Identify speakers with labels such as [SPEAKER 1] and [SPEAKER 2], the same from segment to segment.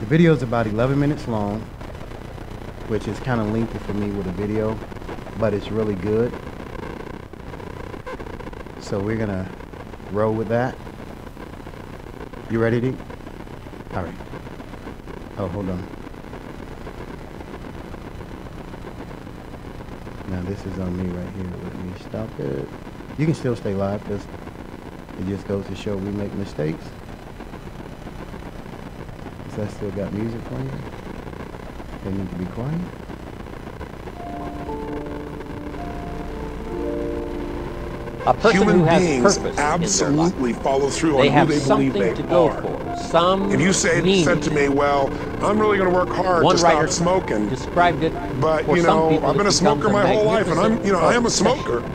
[SPEAKER 1] The video is about 11 minutes long, which is kind of lengthy for me with a video, but it's really good. So we're gonna roll with that. You ready, D? All right. Oh, hold on. Now this is on me right here. Let me stop it. You can still stay live because it just goes to show we make mistakes. Is that still got music playing? They need to be quiet.
[SPEAKER 2] A person
[SPEAKER 3] Human
[SPEAKER 2] who has
[SPEAKER 3] beings
[SPEAKER 2] purpose
[SPEAKER 3] absolutely follow through
[SPEAKER 2] they
[SPEAKER 3] on
[SPEAKER 2] have
[SPEAKER 3] who they believe
[SPEAKER 2] something
[SPEAKER 3] they
[SPEAKER 2] to go
[SPEAKER 3] are.
[SPEAKER 2] for. Some
[SPEAKER 3] If you said to me, well, I'm really going to work hard
[SPEAKER 2] one
[SPEAKER 3] to
[SPEAKER 2] writer
[SPEAKER 3] stop smoking,
[SPEAKER 2] described it.
[SPEAKER 3] but
[SPEAKER 2] for
[SPEAKER 3] you
[SPEAKER 2] some
[SPEAKER 3] know,
[SPEAKER 2] people,
[SPEAKER 3] I've been a smoker my whole life, and I am a smoker.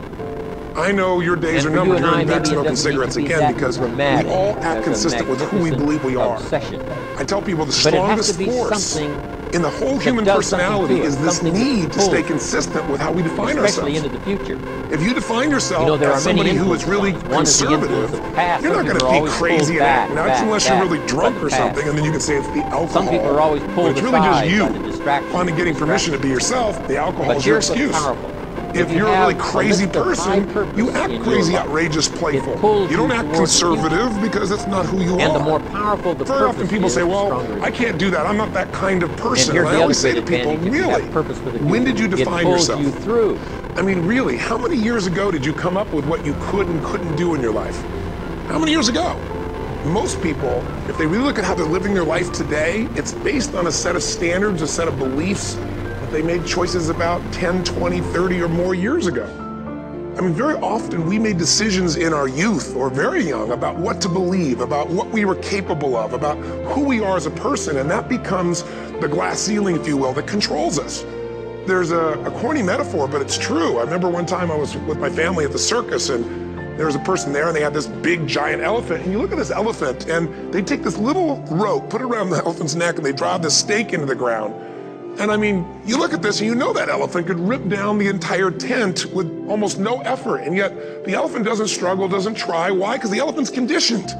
[SPEAKER 3] I know your days are numbered. You're back smoking cigarettes again because we all act consistent with who we believe we are.
[SPEAKER 2] Obsession.
[SPEAKER 3] I tell people the
[SPEAKER 2] But it has
[SPEAKER 3] strongest
[SPEAKER 2] to be
[SPEAKER 3] force
[SPEAKER 2] something
[SPEAKER 3] in the whole
[SPEAKER 2] that
[SPEAKER 3] human
[SPEAKER 2] does something
[SPEAKER 3] personality
[SPEAKER 2] to it,
[SPEAKER 3] is this
[SPEAKER 2] something that
[SPEAKER 3] need to stay
[SPEAKER 2] pulls,
[SPEAKER 3] consistent with how we define
[SPEAKER 2] especially
[SPEAKER 3] ourselves.
[SPEAKER 2] into the future.
[SPEAKER 3] If you define yourself
[SPEAKER 2] there
[SPEAKER 3] as
[SPEAKER 2] are many
[SPEAKER 3] somebody who is really
[SPEAKER 2] influences. One is the
[SPEAKER 3] conservative,
[SPEAKER 2] influence of the past.
[SPEAKER 3] you're not
[SPEAKER 2] Some
[SPEAKER 3] going to
[SPEAKER 2] people are
[SPEAKER 3] be
[SPEAKER 2] always
[SPEAKER 3] crazy
[SPEAKER 2] pulled
[SPEAKER 3] and act
[SPEAKER 2] back,
[SPEAKER 3] nuts unless you're really
[SPEAKER 2] back
[SPEAKER 3] drunk
[SPEAKER 2] by
[SPEAKER 3] or
[SPEAKER 2] the past.
[SPEAKER 3] something, and then you can say it's the alcohol.
[SPEAKER 2] Some people are always
[SPEAKER 3] But
[SPEAKER 2] pulled
[SPEAKER 3] it's really just
[SPEAKER 2] aside
[SPEAKER 3] you
[SPEAKER 2] by the distraction.
[SPEAKER 3] finally getting permission to be yourself. The alcohol
[SPEAKER 2] But
[SPEAKER 3] is your
[SPEAKER 2] here's what's
[SPEAKER 3] excuse.
[SPEAKER 2] powerful.
[SPEAKER 3] If you're a really crazy person, you act crazy, outrageous, playful. You don't act conservative because it's not who you are.
[SPEAKER 2] And the more powerful the
[SPEAKER 3] Very often people say, well, I can't do that. I'm not that kind of person. And I always say to people, really, when did you define yourself?
[SPEAKER 2] You through.
[SPEAKER 3] I mean, really, how many years ago did you come up with what you could and couldn't do in your life? How many years ago? Most people, if they really look at how they're living their life today, it's based on a set of standards, a set of beliefs that they made choices about 10, 20, 30 or more years ago. I mean, very often we made decisions in our youth or very young about what to believe, about what we were capable of, about who we are as a person, and that becomes the glass ceiling, if you will, that controls us. There's a corny metaphor, but it's true. I remember one time I was with my family at the circus, and there was a person there, and they had this big, giant elephant. And you look at this elephant, and they take this little rope, put it around the elephant's neck, and they drive this stake into the ground. And I mean, you look at this, and you know that elephant could rip down the entire tent with almost no effort. And yet, the elephant doesn't struggle, doesn't try. Why? Because the elephant's conditioned.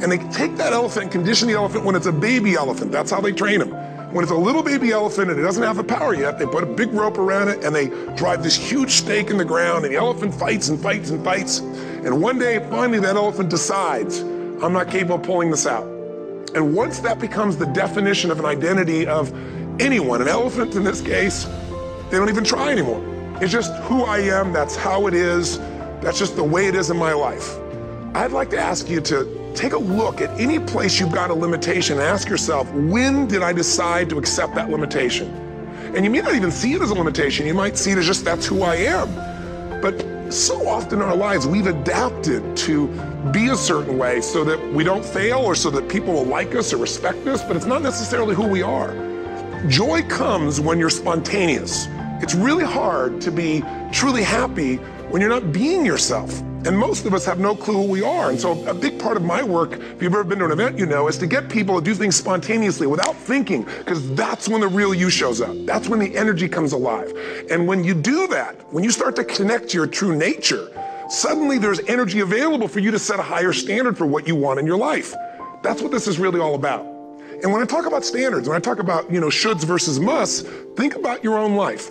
[SPEAKER 3] And they take that elephant and condition the elephant when it's a baby elephant. That's how they train him. When it's a little baby elephant and it doesn't have the power yet, they put a big rope around it and they drive this huge stake in the ground, and the elephant fights and fights and fights. And one day, finally, that elephant decides, I'm not capable of pulling this out. And once that becomes the definition of an identity of anyone, an elephant in this case, they don't even try anymore. It's just who I am, that's how it is, that's just the way it is in my life. I'd like to ask you to take a look at any place you've got a limitation and ask yourself, when did I decide to accept that limitation? And you may not even see it as a limitation, you might see it as just that's who I am. But so often in our lives, we've adapted to be a certain way so that we don't fail or so that people will like us or respect us, but it's not necessarily who we are. Joy comes when you're spontaneous. It's really hard to be truly happy when you're not being yourself. And most of us have no clue who we are. And so a big part of my work, if you've ever been to an event, you know, is to get people to do things spontaneously without thinking, because that's when the real you shows up. That's when the energy comes alive. And when you do that, when you start to connect to your true nature, suddenly there's energy available for you to set a higher standard for what you want in your life. That's what this is really all about. And when I talk about standards, when I talk about, shoulds versus musts, think about your own life.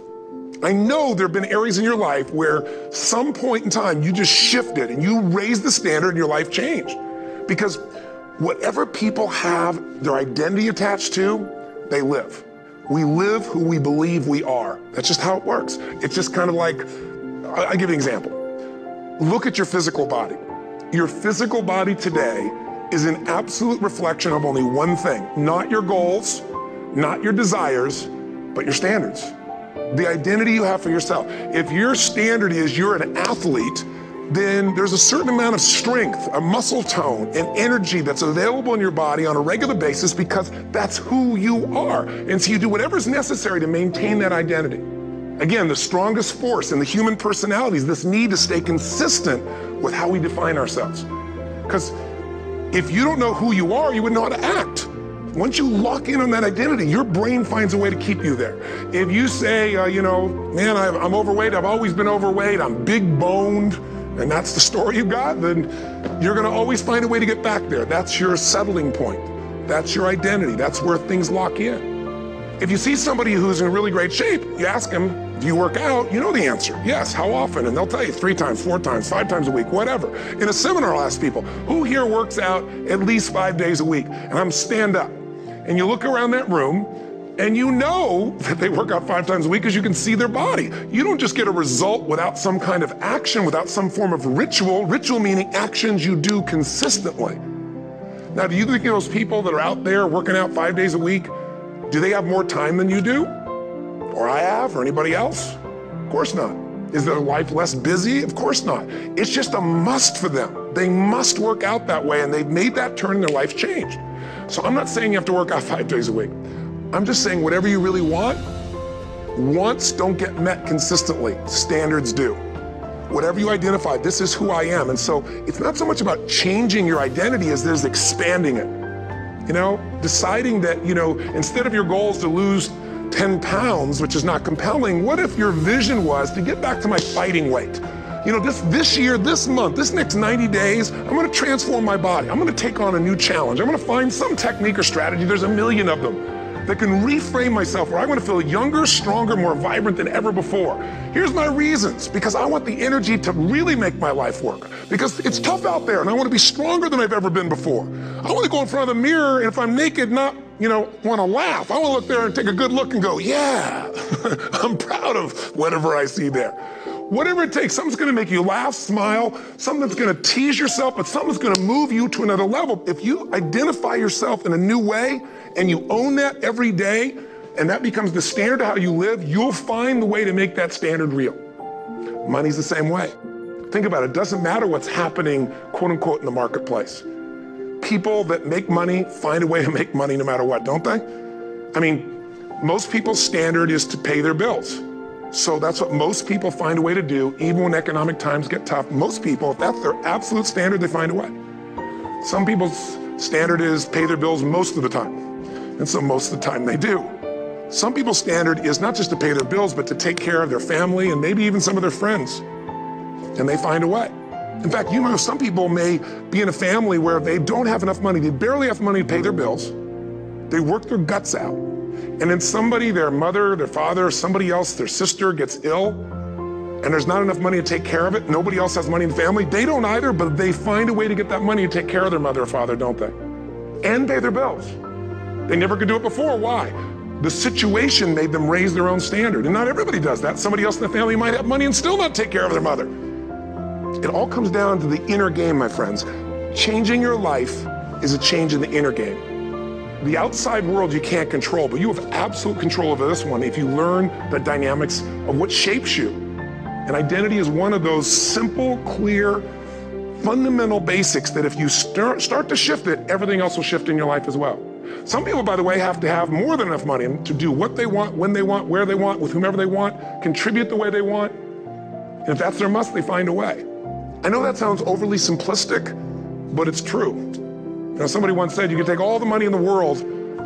[SPEAKER 3] I know there have been areas in your life where some point in time you just shifted and you raised the standard and your life changed. Because whatever people have their identity attached to, they live. We live who we believe we are. That's just how it works. It's just kind of like, I'll give you an example. Look at your physical body. Your physical body today is an absolute reflection of only one thing, not your goals, not your desires, but your standards. The identity you have for yourself. If your standard is you're an athlete, then there's a certain amount of strength, a muscle tone, and energy that's available in your body on a regular basis because that's who you are. And so you do whatever's necessary to maintain that identity. Again, the strongest force in the human personality is this need to stay consistent with how we define ourselves. Because if you don't know who you are, you wouldn't know how to act. Once you lock in on that identity, your brain finds a way to keep you there. If you say, man, I'm overweight, I've always been overweight, I'm big boned, and that's the story you got, then you're gonna always find a way to get back there. That's your settling point. That's your identity. That's where things lock in. If you see somebody who's in really great shape, you ask them, do you work out? You know the answer. Yes, how often? And they'll tell you 3 times, 4 times, 5 times a week, whatever. In a seminar, I'll ask people, who here works out at least 5 days a week? And I'm stand up. And you look around that room, and you know that they work out 5 times a week because you can see their body. You don't just get a result without some kind of action, without some form of ritual. Ritual meaning actions you do consistently. Now, do you think those people that are out there working out 5 days a week, do they have more time than you do? Or I have, or anybody else? Of course not. Is their life less busy? Of course not. It's just a must for them. They must work out that way, and they've made that turn and their life changed. So I'm not saying you have to work out 5 days a week. I'm just saying whatever you really want, wants don't get met consistently. Standards do. Whatever you identify, this is who I am. And so it's not so much about changing your identity as there's expanding it. You know, deciding that, you know, instead of your goal is to lose 10 pounds, which is not compelling, what if your vision was to get back to my fighting weight? You know, this year, this month, this next 90 days, I'm gonna transform my body. I'm gonna take on a new challenge. I'm gonna find some technique or strategy, there's a million of them, that can reframe myself where I want to feel younger, stronger, more vibrant than ever before. Here's my reasons, because I want the energy to really make my life work. Because it's tough out there and I want to be stronger than I've ever been before. I want to go in front of the mirror and if I'm naked, not, you know, want to laugh. I want to look there and take a good look and go, yeah, I'm proud of whatever I see there. Whatever it takes, something's gonna make you laugh, smile, something that's gonna tease yourself, but something's gonna move you to another level. If you identify yourself in a new way and you own that every day, and that becomes the standard of how you live, you'll find the way to make that standard real. Money's the same way. Think about it, it doesn't matter what's happening, quote unquote, in the marketplace. People that make money find a way to make money no matter what, don't they? I mean, most people's standard is to pay their bills. So that's what most people find a way to do, even when economic times get tough. Most people, if that's their absolute standard, they find a way. Some people's standard is pay their bills most of the time. And so most of the time they do. Some people's standard is not just to pay their bills, but to take care of their family and maybe even some of their friends. And they find a way. In fact, you know, some people may be in a family where they don't have enough money. They barely have money to pay their bills. They work their guts out. And then somebody, their mother, their father, somebody else, their sister gets ill, and there's not enough money to take care of it. Nobody else has money in the family. They don't either, but they find a way to get that money to take care of their mother or father, don't they? And pay their bills. They never could do it before. Why? The situation made them raise their own standard. And not everybody does that. Somebody else in the family might have money and still not take care of their mother. It all comes down to the inner game, my friends. Changing your life is a change in the inner game. The outside world you can't control, but you have absolute control over this one if you learn the dynamics of what shapes you. And identity is one of those simple, clear, fundamental basics that if you start to shift it, everything else will shift in your life as well. Some people, by the way, have to have more than enough money to do what they want, when they want, where they want, with whomever they want, contribute the way they want. And if that's their must, they find a way. I know that sounds overly simplistic, but it's true. You know, somebody once said you can take all the money in the world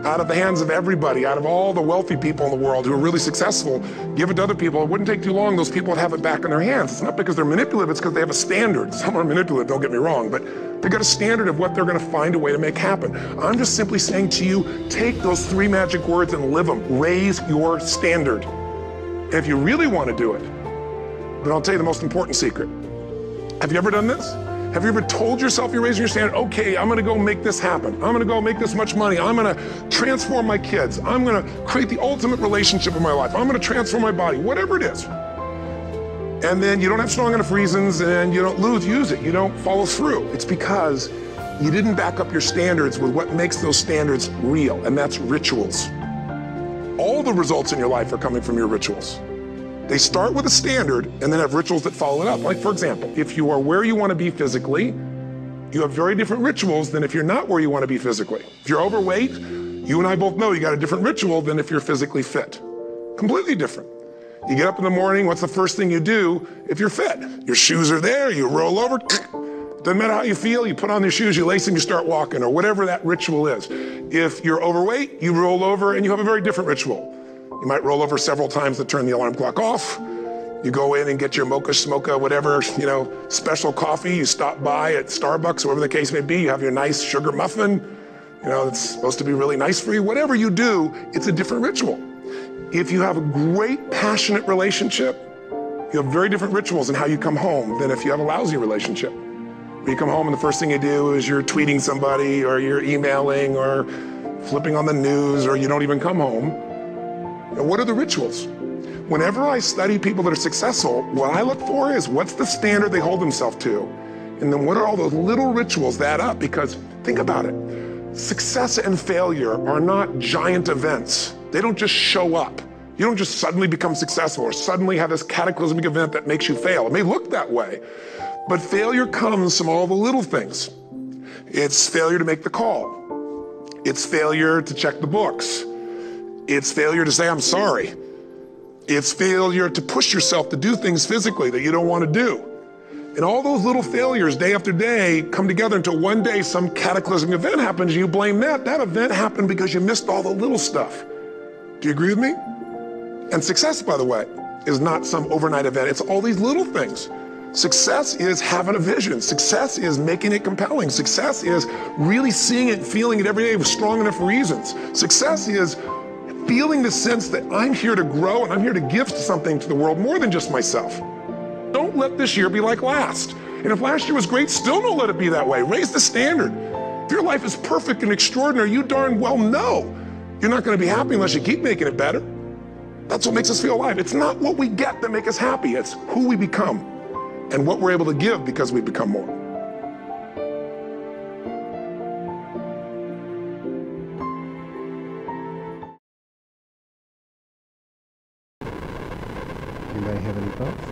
[SPEAKER 3] out of the hands of everybody, out of all the wealthy people in the world who are really successful, give it to other people. It wouldn't take too long, those people would have it back in their hands. It's not because they're manipulative, it's because they have a standard. Some are manipulative, don't get me wrong, but they got a standard of what they're gonna find a way to make happen. I'm just simply saying to you, take those 3 magic words and live them. Raise your standard. And if you really wanna do it, then I'll tell you the most important secret. Have you ever done this? Have you ever told yourself you're raising your standard? Okay, I'm gonna go make this happen. I'm gonna go make this much money. I'm gonna transform my kids. I'm gonna create the ultimate relationship in my life. I'm gonna transform my body, whatever it is. And then you don't have strong enough reasons and you don't use it. You don't follow through. It's because you didn't back up your standards with what makes those standards real, and that's rituals. All the results in your life are coming from your rituals. They start with a standard and then have rituals that follow it up. Like, for example, if you are where you want to be physically, you have very different rituals than if you're not where you want to be physically. If you're overweight, you and I both know you got a different ritual than if you're physically fit. Completely different. You get up in the morning, what's the first thing you do if you're fit? Your shoes are there, you roll over, doesn't matter how you feel, you put on your shoes, you lace them, you start walking, or whatever that ritual is. If you're overweight, you roll over and you have a very different ritual. You might roll over several times to turn the alarm clock off. You go in and get your mocha, smocha, whatever, you know, special coffee. You stop by at Starbucks, whatever the case may be. You have your nice sugar muffin. You know, it's supposed to be really nice for you. Whatever you do, it's a different ritual. If you have a great, passionate relationship, you have very different rituals in how you come home than if you have a lousy relationship. When you come home and the first thing you do is you're tweeting somebody or you're emailing or flipping on the news or you don't even come home. You know, what are the rituals? Whenever I study people that are successful, what I look for is what's the standard they hold themselves to? And then what are all those little rituals that add up? Because think about it. Success and failure are not giant events. They don't just show up. You don't just suddenly become successful or suddenly have this cataclysmic event that makes you fail. It may look that way, but failure comes from all the little things. It's failure to make the call. It's failure to check the books. It's failure to say, I'm sorry. It's failure to push yourself to do things physically that you don't want to do. And all those little failures day after day come together until one day some cataclysmic event happens and you blame that. That event happened because you missed all the little stuff. Do you agree with me? And success, by the way, is not some overnight event. It's all these little things. Success is having a vision. Success is making it compelling. Success is really seeing it and feeling it every day with strong enough reasons. Success is feeling the sense that I'm here to grow and I'm here to give something to the world more than just myself. Don't let this year be like last. And if last year was great, still don't let it be that way. Raise the standard. If your life is perfect and extraordinary, you darn well know you're not going to be happy unless you keep making it better. That's what makes us feel alive. It's not what we get that makes us happy. It's who we become and what we're able to give because we become more.
[SPEAKER 1] Anybody have any thoughts?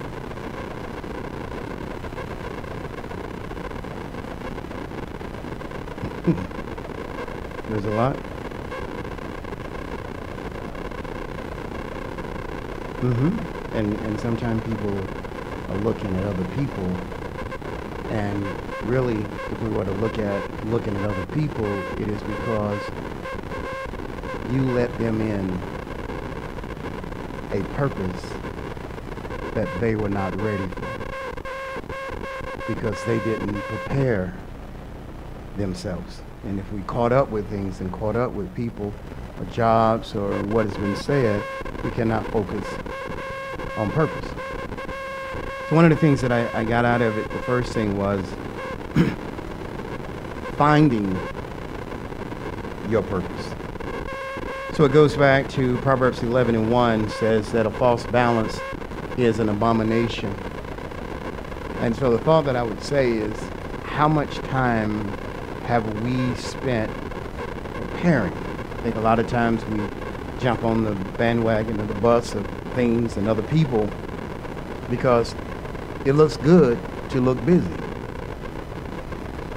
[SPEAKER 1] There's a lot. And sometimes people are looking at other people, and really, if we were to looking at other people, it is because you let them in a purpose that they were not ready for, because they didn't prepare themselves. And if we caught up with things and caught up with people or jobs or what has been said, we cannot focus on purpose. So one of the things that I got out of it, the first thing was finding your purpose. So it goes back to Proverbs 11:1, says that a false balance is an abomination. And so the thought that I would say is, how much time have we spent preparing? I think a lot of times we jump on the bandwagon of the bus of things and other people because it looks good to look busy.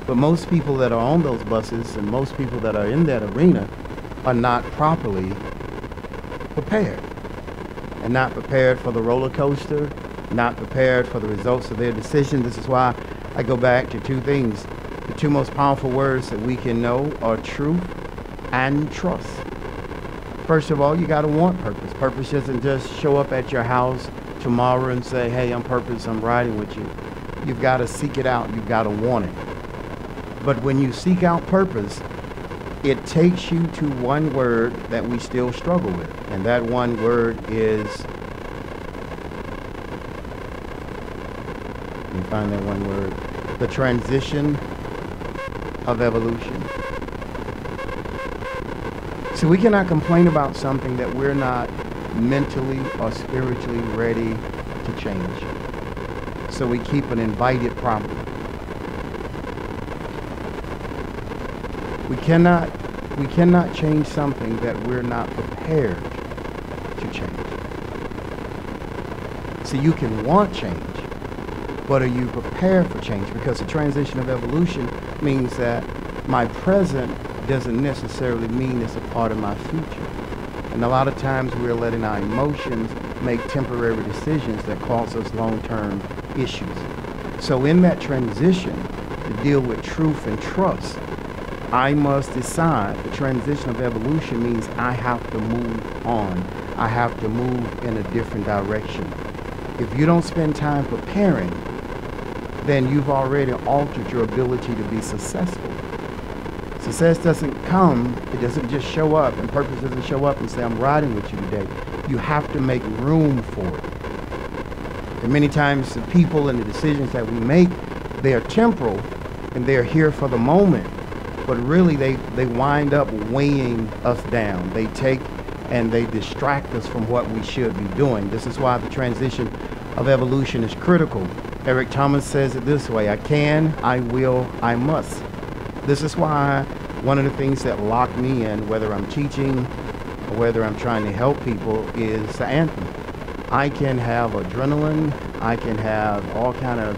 [SPEAKER 1] But most people that are on those buses and most people that are in that arena are not properly prepared. And not prepared for the roller coaster, not prepared for the results of their decision. This is why I go back to two things. The two most powerful words that we can know are truth and trust. First of all, you got to want purpose. Purpose doesn't just show up at your house tomorrow and say, hey, I'm purpose, I'm riding with you. You've got to seek it out. You've got to want it. But when you seek out purpose, it takes you to one word that we still struggle with. And that one word is, let me find that one word, the transition of evolution. So we cannot complain about something that we're not mentally or spiritually ready to change. So we keep an invited problem. We cannot change something that we're not prepared to change. So you can want change, but are you prepared for change? Because the transition of evolution means that my present doesn't necessarily mean it's a part of my future. And a lot of times we're letting our emotions make temporary decisions that cause us long-term issues. So in that transition, to deal with truth and trust, I must decide. The transition of evolution means I have to move on. I have to move in a different direction. If you don't spend time preparing, then you've already altered your ability to be successful. Success doesn't come, it doesn't just show up, and purpose doesn't show up and say, I'm riding with you today. You have to make room for it. And many times the people and the decisions that we make, they are temporal and they're here for the moment. But really they wind up weighing us down. They take and they distract us from what we should be doing. This is why the transition of evolution is critical. Eric Thomas says it this way: I can, I will, I must. This is why one of the things that lock me in, whether I'm teaching or whether I'm trying to help people, is the anthem. I can have adrenaline, I can have all kind of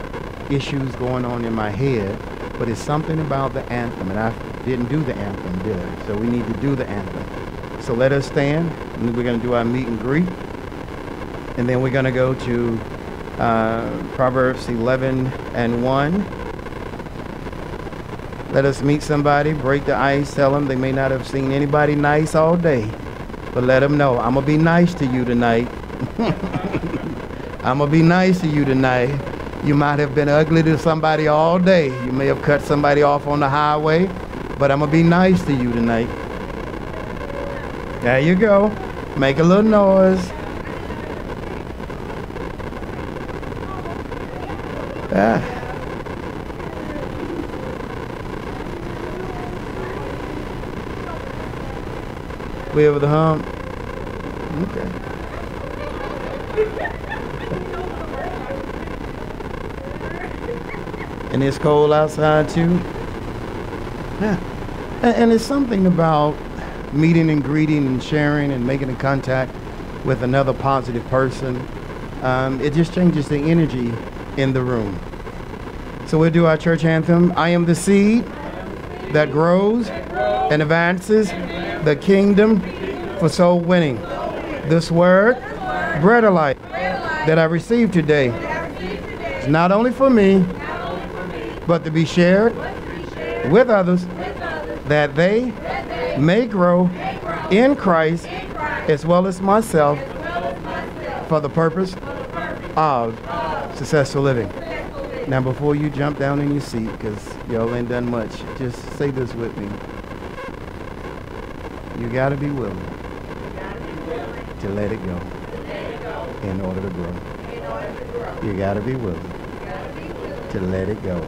[SPEAKER 1] issues going on in my head, but it's something about the anthem, and I didn't do the anthem, did I? So we need to do the anthem. So let us stand, and we're going to do our meet and greet, and then we're going to go to Proverbs 11:1. Let us meet somebody, break the ice, tell them they may not have seen anybody nice all day, but let them know, I'm going to be nice to you tonight. I'm going to be nice to you tonight. You might have been ugly to somebody all day. You may have cut somebody off on the highway, but I'm going to be nice to you tonight. There you go. Make a little noise. Ah. We over the hump? Okay. And it's cold outside too. Yeah. And it's something about meeting and greeting and sharing and making a contact with another positive person. It just changes the energy in the room. So we'll do our church anthem. I am the seed that grows and advances the kingdom for soul winning. This word, bread of life, that I received today, is not only for me, but to be shared with others, that they may grow in Christ as well as myself for the purpose of successful living. Now, before you jump down in your seat, because y'all ain't done much, just say this with me. You got to be willing to let it go in order to grow. You got to be willing to let it go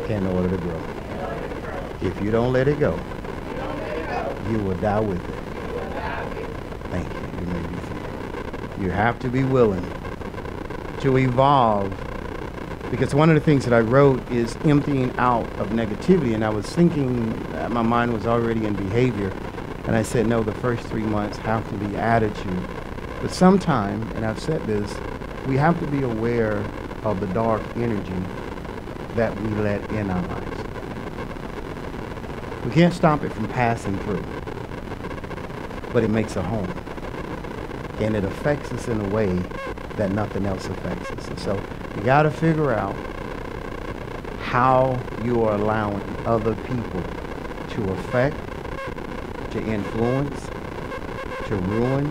[SPEAKER 1] in order to grow. If you don't let it go, you will die with it. Thank you. You may be seated. You have to be willing to evolve, because one of the things that I wrote is emptying out of negativity, and I was thinking my mind was already in behavior, and I said, no, the first 3 months have to be attitude. But sometime, and I've said this, we have to be aware of the dark energy that we let in our lives. We can't stop it from passing through, but it makes a home, and it affects us in a way that nothing else affects us. And so you got to figure out how you are allowing other people to affect, to influence, to ruin,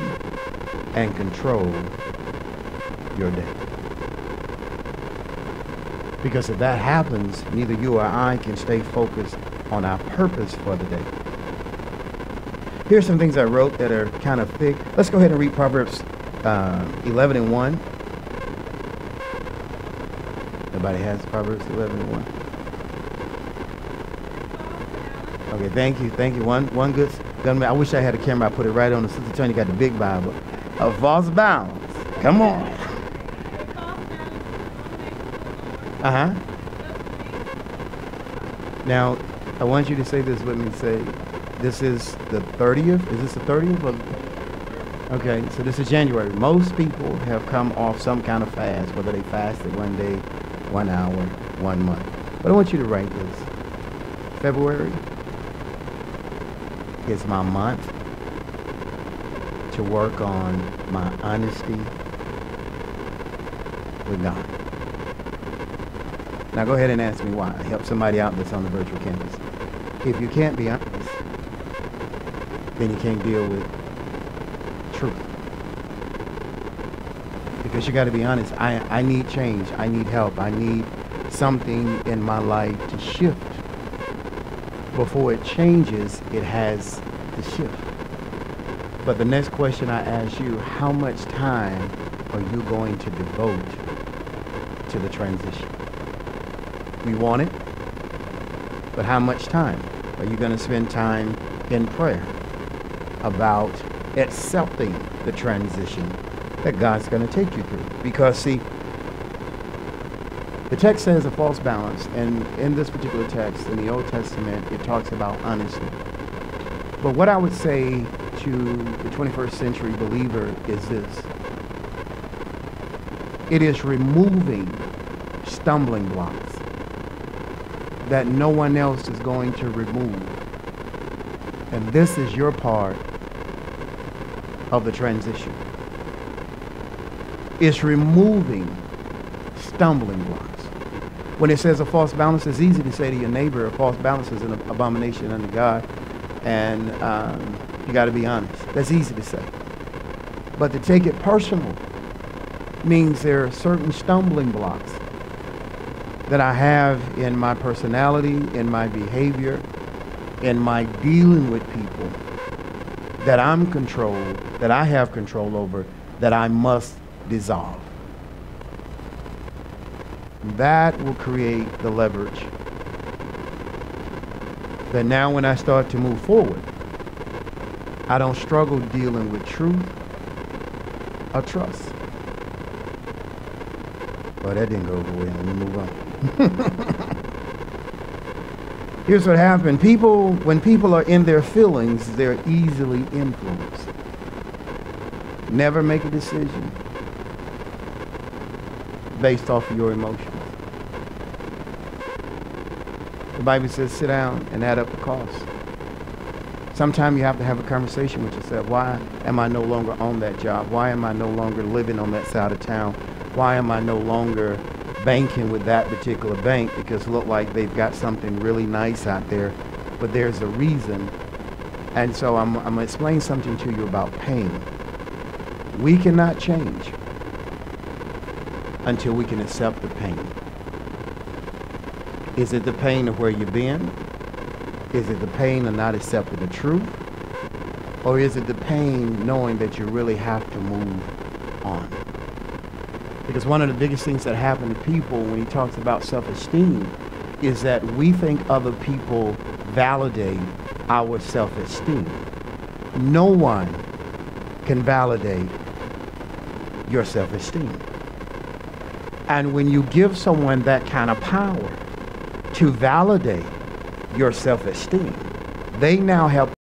[SPEAKER 1] and control your day. Because if that happens, neither you or I can stay focused on our purpose for the day. Here's some things I wrote that are kind of thick. Let's go ahead and read Proverbs 11:1. Everybody has Proverbs 11:1. Okay, thank you. One good gunman. I wish I had a camera. I put it right on. The Sister Tony got the big Bible. False bounds. Come on. Now, I want you to say this with me. Say, this is the 30th. Is this the 30th? Okay, so this is January. Most people have come off some kind of fast, whether they fasted 1 day, 1 hour, 1 month. But I want you to write this. February is my month to work on my honesty with God. Now go ahead and ask me why. Help somebody out that's on the virtual campus. If you can't be honest, then you can't deal with truth. Because you got to be honest. I need change. I need help. I need something in my life to shift. before it changes, it has to shift. But the next question I ask you, how much time are you going to devote to the transition? We want it, but how much time? Are you going to spend time in prayer about accepting the transition that God's going to take you through? Because see, the text says a false balance, and in this particular text, in the Old Testament, it talks about honesty. But what I would say to the 21st century believer is this. It is removing stumbling blocks that no one else is going to remove. And this is your part of the transition. It's removing stumbling blocks. When it says a false balance, it's easy to say to your neighbor, a false balance is an abomination unto God, and you got to be honest. That's easy to say. But to take it personal means there are certain stumbling blocks that I have in my personality, in my behavior, in my dealing with people that I have control over, that I must dissolve. That will create the leverage that now when I start to move forward, I don't struggle dealing with truth or trust. Well, that didn't go over well. Let me move on. Here's what happened. When people are in their feelings, they're easily influenced. Never make a decision based off of your emotions. The Bible says sit down and add up the cost. Sometimes you have to have a conversation with yourself. Why am I no longer on that job? Why am I no longer living on that side of town? Why am I no longer banking with that particular bank? Because it look like they've got something really nice out there, but there's a reason. And so I'm going to explain something to you about pain. We cannot change until we can accept the pain. Is it the pain of where you've been? Is it the pain of not accepting the truth? Or is it the pain knowing that you really have to move on? Because one of the biggest things that happen to people when he talks about self-esteem is that we think other people validate our self-esteem. No one can validate your self-esteem. And when you give someone that kind of power to validate your self-esteem, they now have